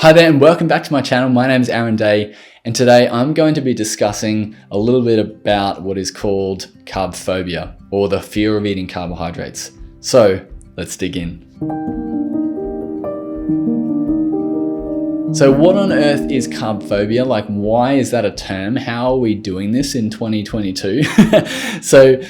Hi there and welcome back to my channel. My name is Aaron Day and today I'm going to be discussing a little bit about what is called carb phobia, or the fear of eating carbohydrates. So let's dig in. So what on earth is carb phobia? Like, why is that a term? How are we doing this in 2022? So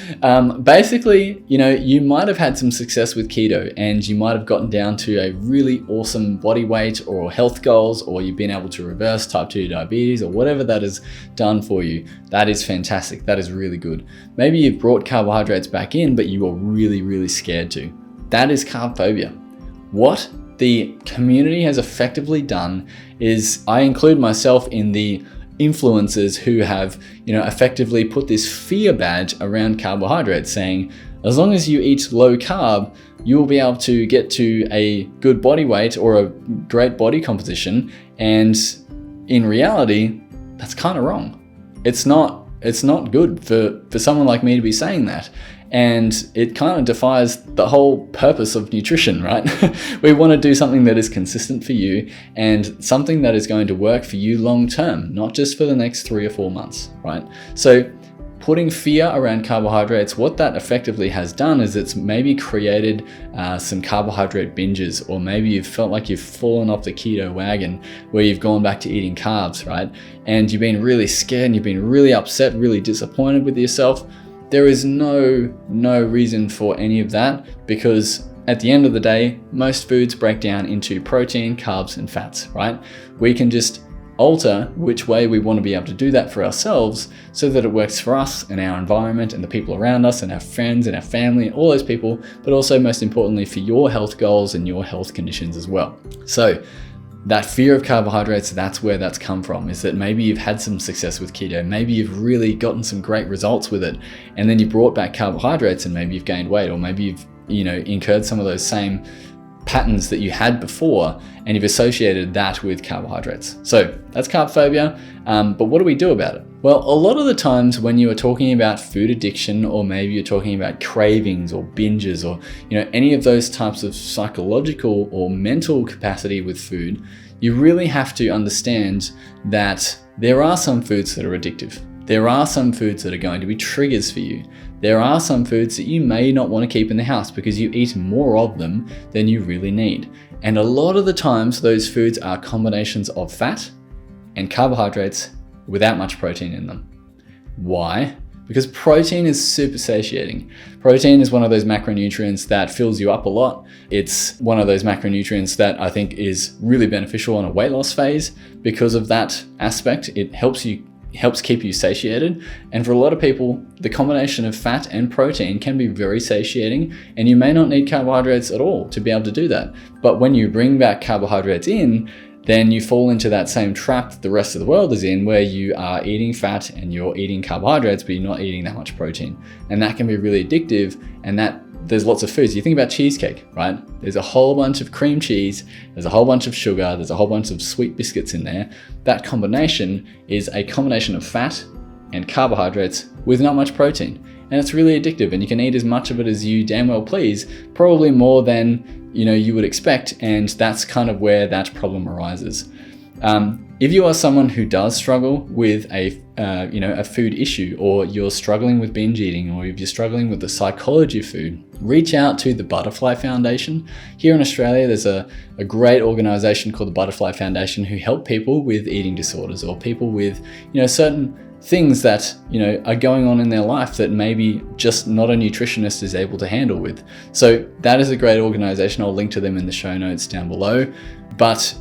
basically, you might have had some success with keto and you might have gotten down to a really awesome body weight or health goals, or you've been able to reverse type 2 diabetes or whatever that has done for you. That is fantastic. That is really good. Maybe you've brought carbohydrates back in, but you were really, really scared to. That is carb phobia. What the community has effectively done is, I include myself in the influencers who have, effectively put this fear badge around carbohydrates, saying, as long as you eat low carb, you will be able to get to a good body weight or a great body composition. And in reality, that's kind of wrong. It's not good for someone like me to be saying that. And it kind of defies the whole purpose of nutrition, right? We want to do something that is consistent for you and something that is going to work for you long term, not just for the next 3 or 4 months, right? So putting fear around carbohydrates, what that effectively has done is it's maybe created some carbohydrate binges, or maybe you've felt like you've fallen off the keto wagon where you've gone back to eating carbs, right? And you've been really scared and you've been really upset, really disappointed with yourself. There is no reason for any of that, because at the end of the day, most foods break down into protein, carbs, and fats, right? We can just alter which way we want to be able to do that for ourselves so that it works for us and our environment and the people around us and our friends and our family and all those people, but also most importantly for your health goals and your health conditions as well. So that fear of carbohydrates, that's where that's come from, is that maybe you've had some success with keto, maybe you've really gotten some great results with it, and then you brought back carbohydrates and maybe you've gained weight, or maybe you've incurred some of those same patterns that you had before and you've associated that with carbohydrates. So that's carb phobia, but what do we do about it? Well, a lot of the times when you are talking about food addiction, or maybe you're talking about cravings or binges, or any of those types of psychological or mental capacity with food, you really have to understand that there are some foods that are addictive. There are some foods that are going to be triggers for you. There are some foods that you may not want to keep in the house because you eat more of them than you really need. And a lot of the times those foods are combinations of fat and carbohydrates without much protein in them. Why? Because protein is super satiating. Protein is one of those macronutrients that fills you up a lot. It's one of those macronutrients that I think is really beneficial on a weight loss phase because of that aspect. It helps keep you satiated. And for a lot of people, the combination of fat and protein can be very satiating, and you may not need carbohydrates at all to be able to do that. But when you bring back carbohydrates in, then you fall into that same trap that the rest of the world is in, where you are eating fat and you're eating carbohydrates, but you're not eating that much protein. And that can be really addictive, and there's lots of foods. You think about cheesecake, right? There's a whole bunch of cream cheese, there's a whole bunch of sugar, there's a whole bunch of sweet biscuits in there. That combination is a combination of fat and carbohydrates with not much protein. And it's really addictive, and you can eat as much of it as you damn well please, probably more than you would expect, and that's kind of where that problem arises. If you are someone who does struggle with a food issue, or you're struggling with binge eating, or if you're struggling with the psychology of food, reach out to the Butterfly Foundation. Here in Australia, there's a great organization called the Butterfly Foundation who help people with eating disorders, or people with certain things that are going on in their life that maybe just not a nutritionist is able to handle with. So that is a great organization. I'll link to them in the show notes down below. But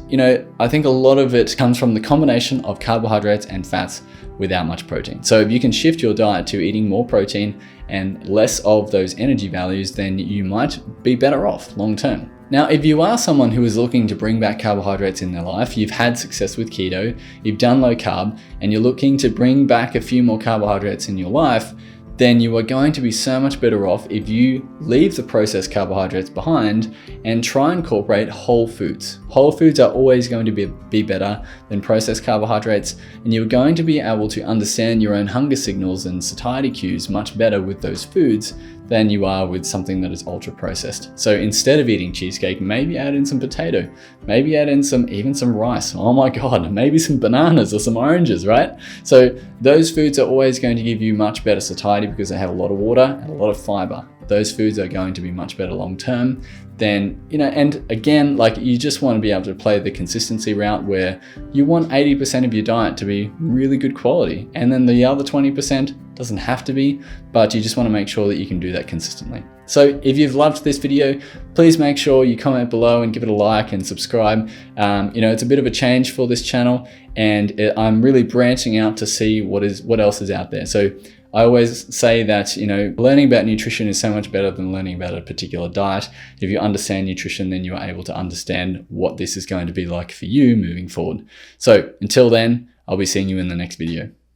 I think a lot of it comes from the combination of carbohydrates and fats without much protein. So if you can shift your diet to eating more protein and less of those energy values, then you might be better off long term. Now, if you are someone who is looking to bring back carbohydrates in their life, you've had success with keto, you've done low carb, and you're looking to bring back a few more carbohydrates in your life, then you are going to be so much better off if you leave the processed carbohydrates behind and try and incorporate whole foods. Whole foods are always going to be better than processed carbohydrates, and you're going to be able to understand your own hunger signals and satiety cues much better with those foods than you are with something that is ultra processed. So instead of eating cheesecake, maybe add in some potato, maybe add in even some rice. Oh my God, maybe some bananas or some oranges, right? So those foods are always going to give you much better satiety because they have a lot of water and a lot of fiber. Those foods are going to be much better long-term than, and again, like you just want to be able to play the consistency route where you want 80% of your diet to be really good quality. And then the other 20% doesn't have to be, but you just want to make sure that you can do that consistently. So if you've loved this video, please make sure you comment below and give it a like and subscribe. It's a bit of a change for this channel, and I'm really branching out to see what else is out there. So I always say that, learning about nutrition is so much better than learning about a particular diet. If you understand nutrition, then you are able to understand what this is going to be like for you moving forward. So until then, I'll be seeing you in the next video.